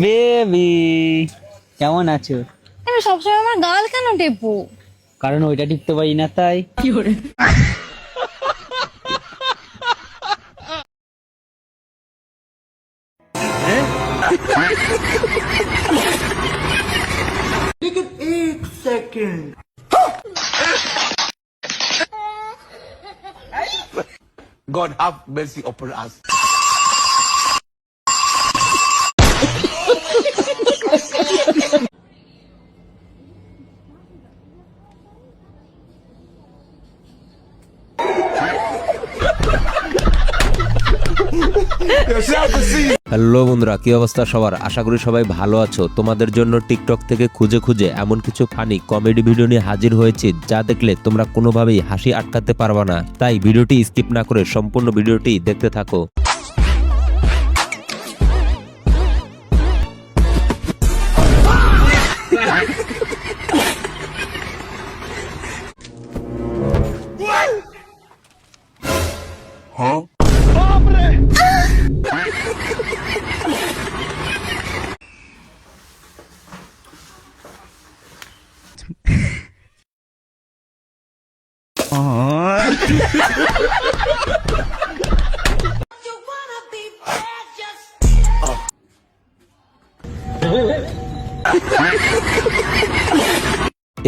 Baby কেমন আছো? তুমি সবসময় আমার গাল কেন টেপো? কারণ ওইটা টিপতে পারি না তাই। কি করে? God have mercy upon us. Hello বন্ধুরা, কি অবস্থা সবার? আশা করি সবাই ভালো আছো। তোমাদের জন্য টিকটক থেকে খুঁজে খুঁজে এমন কিছু ফানি কমেডি ভিডিও নিয়ে হাজির হয়েছি যা দেখলে তোমরা কোনোভাবেই হাসি আটকাতে পারবে না। তাই ভিডিওটি স্কিপ না করে সম্পূর্ণ ভিডিওটি দেখতে থাকো।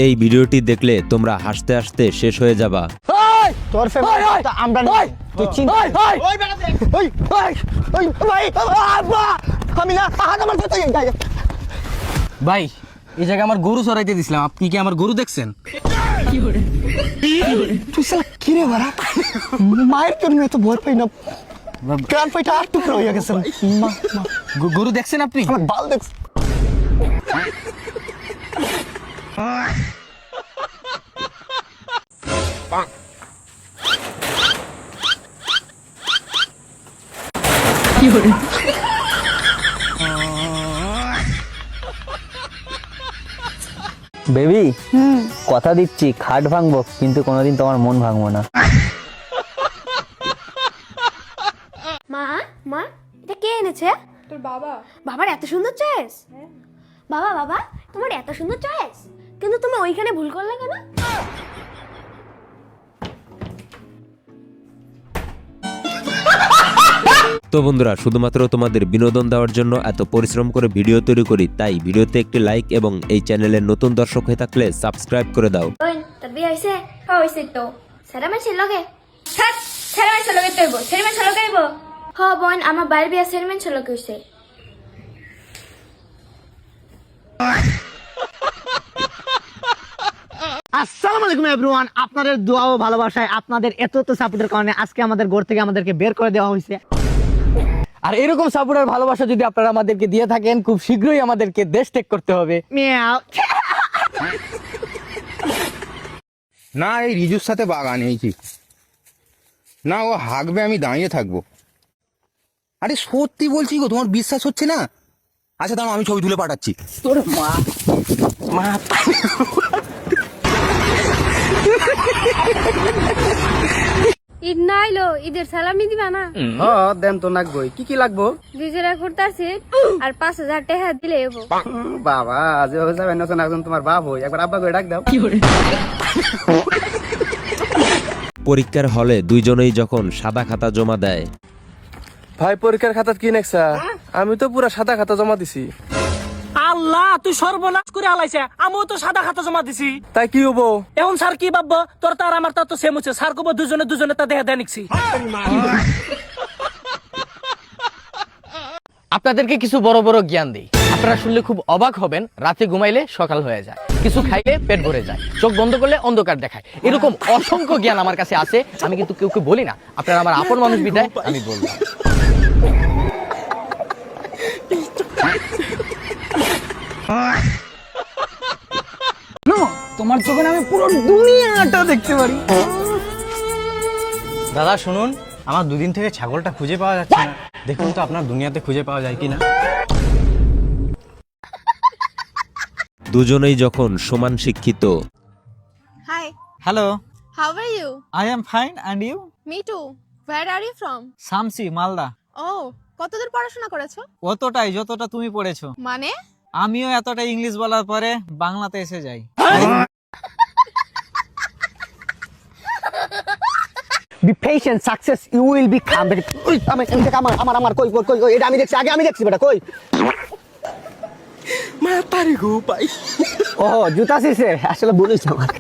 এই ভিডিওটি দেখলে তোমরা হাসতে হাসতে শেষ হয়ে যাবা। তোর ফেভারিট আমরা তুই চিন্তা ওই বেটা দে ওই ওই ভাই আমি না আমার কথা যাই ভাই, এই জায়গায় আমার গরু চড়াইতে দিছিলাম, আপনি কি আমার গরু দেখছেন? তুই শালা কি রে বাড়া মায়ের জন্য এত ভয় পাই না, প্রাণ পাইটা আর টুকরা হয়ে গেছে। গরু দেখছেন আপনি? আমার বাল দেখছ কি করে? বেবি কথা দিচ্ছি খাট ভাঙবো কিন্তু কোনোদিন তোমার মন ভাঙবো না। মা মা এটা কে এনেছে? তোর বাবা। বাবার এত সুন্দর চয়েস। বাবা বাবা তোমার এত সুন্দর চয়েস, কিন্তু তুমি ওইখানে ভুল করলে কেন? তো বন্ধুরা, শুধুমাত্র তোমাদের বিনোদন দেওয়ার জন্য এত পরিশ্রম করে ভিডিও তৈরি করি, তাই ভিডিওতে একটি লাইক এবং এই চ্যানেলের নতুন দর্শক হয়ে থাকলে সাবস্ক্রাইব করে দাও। ওই তোর বিয়ে হইছে? হ্যাঁ হইছে তো। সেরা মাসের লগে থাক, সেরা মাসের লগে তৈব, সেরা মাসের লগে আইব। হ বোন, আমার বাইরে বিয়ে সেরা মাসের লগে হইছে। আসসালামু আলাইকুম এভরিওয়ান, আপনাদের দোয়া ও ভালোবাসায়, আপনাদের এত সাপোর্টের কারণে আজকে আমাদের ঘর থেকে আমাদেরকে বের করে দেওয়া হয়েছে। আর এরকম সাপোর্টের ভালোবাসা যদি আপনারা আমাদেরকে দিয়ে থাকেন, খুব শীঘ্রই আমাদেরকে দেশ ত্যাগ করতে হবে। মিয়াও। না, এই রিজুর সাথে বাগান এইছি না, ও হাঁকবে, আমি দাঁড়িয়ে থাকবো। আরে সত্যি বলছি গো, তোমার বিশ্বাস হচ্ছে না? আচ্ছা দাঁড়াও, আমি ছবি তুলে পাঠাচ্ছি। তোর মা ঈদ না আইলো, ঈদের সালামি দিবা না? হ্যাঁ দেন তো, লাগবই। কি কি লাগবো? দুইজোড়া কুর্তা সেট আর 5,000 টাকা দিলে হবো। বাবা যে হয়ে যাবে না, একজন তোমার বাপ হই, একবার আব্বা করে ডাক দাও। কি করে? পরীক্ষার হলে দুইজনেই যখন সাদা খাতা জমা দেয়। ভাই পরীক্ষার খাতা কি নেক্সা? আমি তো পুরা সাদা খাতা জমা দিছি। আল্লাহ, তুই সর্বনাশ করে আলাইছে, আমিও তো সাদা খাতা জমা দিছি। তাই কি হবো? এখন স্যার কি ভাববো? তোর তার আমার তা তো সেম হচ্ছে। স্যার কব দুজনে দুজনে তা দেখা দেয় নিচ্ছি। আপনাদেরকে কিছু বড় বড় জ্ঞান দিই, আপনারা শুনলে খুব অবাক হবেন। রাতে ঘুমাইলে সকাল হয়ে যায়, কিছু খাইলে পেট ভরে যায়, চোখ বন্ধ করলে অন্ধকার দেখায়। এরকম অসংখ্য জ্ঞান আমার কাছে আছে, আমি কিন্তু কেউ বলি না। আপনারা আমার আপন মানুষ বিদায় আমি বললাম। তোমার চোখে আমি পুরো দুনিয়াটা দেখতে পারি। দাদা শুনুন, আমার দুদিন থেকে ছাগলটা খুঁজে পাওয়া যাচ্ছে না, দেখুন তো আপনার দুনিয়াতে খুঁজে পাওয়া যায় কিনা। দুজনেই যখন সমান শিক্ষিত। Hi, hello, how are you? I am fine, and you? Me too. Where are you from? Samsi, Malda. Oh, কতদূর পড়াশোনা করেছো? অতটাই যতটা তুমি পড়েছো। মানে? আমিও এতটা ইংলিশ বলার পরে বাংলাতে এসে যাই। Be patient, success you will become. আমার কই এটা আমি দেখছি, আগে আমি দেখছি বেটা, কই মাতারি গো ভাই। ও জুতা সিসে আসলে বলিস আমার।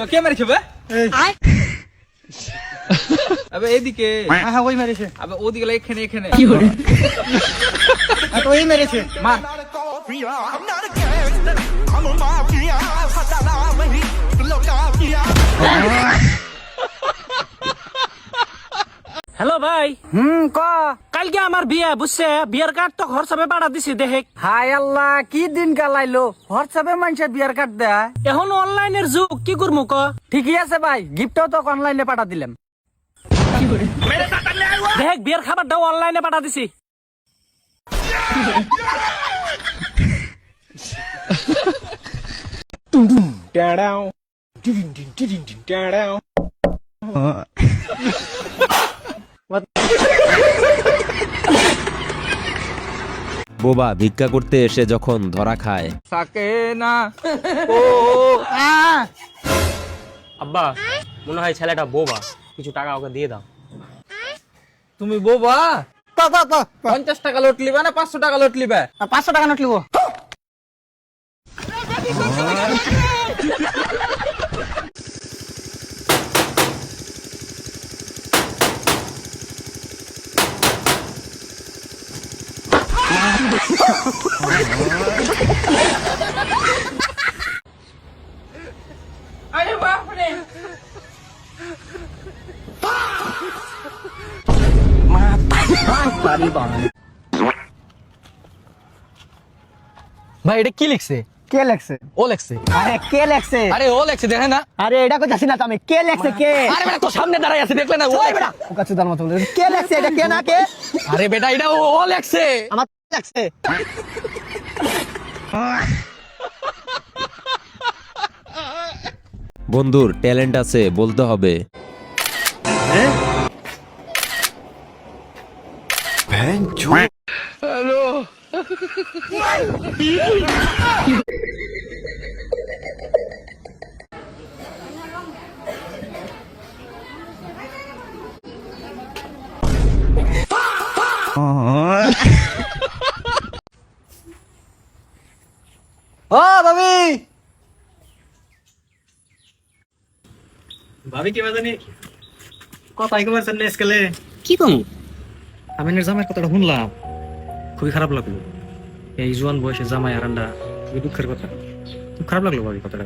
তো কে মেরেছে বে? আবে এদিকে। হ্যাঁ ওই মেরেছে। আবে ওদিকে এখানে এখানে। কি করে? তো ওই মেরেছে। মার। হ্যালো ভাই। ক কালকে আমার বিয়ে বুঝছে, বিয়ের কার্ড তো হোয়াটসঅ্যাপে পাঠা দিছি দেখে। হাই আল্লাহ কি দিন কালাইলো, হোয়াটসঅ্যাপে মানুষের বিয়ার কার্ড দেয়। এখন অনলাইনের যুগ, কি করবো ক? ঠিকই আছে ভাই, গিফটও তো অনলাইনে পাঠা দিলাম। দেখ বিয়ের খাবারটাও অনলাইনে পাঠা দিছি। বোবা ভিক্ষা করতে এসে যখন ধরা খায়, থাকে না। আব্বা মনে হয় ছেলেটা বোবা, কিছু টাকা ওকে দিয়ে দাও। তুমি বোবা? 50 টাকা লোট লিবা না 500 টাকা লোট লিবা? 500 টাকা নোট লিবো। ভাই এটা কি লিখছে? কে লেখছে? ও লিখছে। আরে কে লেখছে? আরে ও লিখছে দেখে না। আরে এটা কই যাচ্ছি না তো আমি, কে লেখছে কে? আরে বেটা তো সামনে দাঁড়াই আছে দেখলে না? ও বেটা ওকা চুদার মতো বলে, কে লেখছে এটা, কে না কে? আরে বেটা এটা ও লিখছে। আমার লেখছে। বন্ধুর ট্যালেন্ট আছে বলতে হবে। ও ভাবি। ভাবি কি বাজানি কথা একেবারে সামনে স্কেলে। কি কম? আমি জামাইয়ের কথাটা শুনলাম, খুবই খারাপ লাগলো। এই জোয়ান বয়সে জামাই আরান্ডা, খুবই দুঃখের কথা। খুব খারাপ লাগলো ভাবি কথাটা।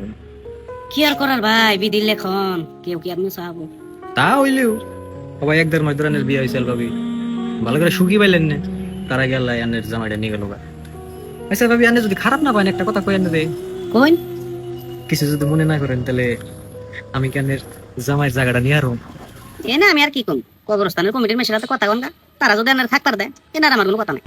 কি আর করার ভাই, বিধির লেখন, কেউ কি আপনি চাবো? তা হইলেও সবাই 1-1.5 মাস ধরে বিয়ে হয়েছিল ভাবি, ভালো করে সুখী পাইলেন না, তারা গেল আনের জামাইটা নিয়ে গেল। আচ্ছা ভাবি আনে যদি খারাপ না পান একটা কথা কই আনে দে। কোন? কিছু যদি মনে না করেন তাহলে আমি কেনের জামাইয়ের জায়গাটা নিয়ে আরো। এ না আমি আর কি কম, কবরস্থানের কমিটির মেয়ের সাথে কথা কন, তারা যদি আনার থাকতে দেয়, এনার আমার কোনো কথা নাই।